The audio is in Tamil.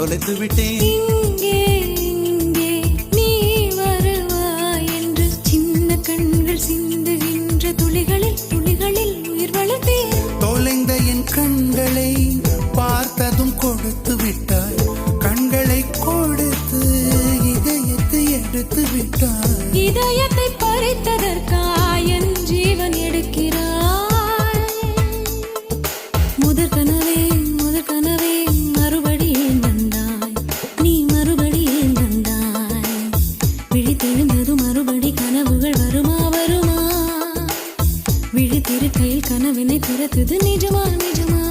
தொலைத்து விட்டேன். இங்கே இங்கே நீ வருவாய் என்று சின்ன கண்கள் சிந்துகின்ற துளிகளில் துளிகளில் உயிர் வளர்த்தேன். தொலைந்த என் கண்களை பார்த்ததும் கொடுத்து விட்டாய். கண்களை கொடுத்து இதயத்தை எடுத்து விட்டாய். இதயத்தை பறித்ததற்காய் என் ஜீவன் எடுக்கிறாய். முதற் கனவே மறுபடியும் வந்தாய். நீ மறுபடியும் வந்தாய். விழித்தெழுந்ததும் மறுபடி கனவுகள் வருமா வருமா? விழித்திருக்கையில் கனவினை துரத்துது நிஜமா நிஜமா?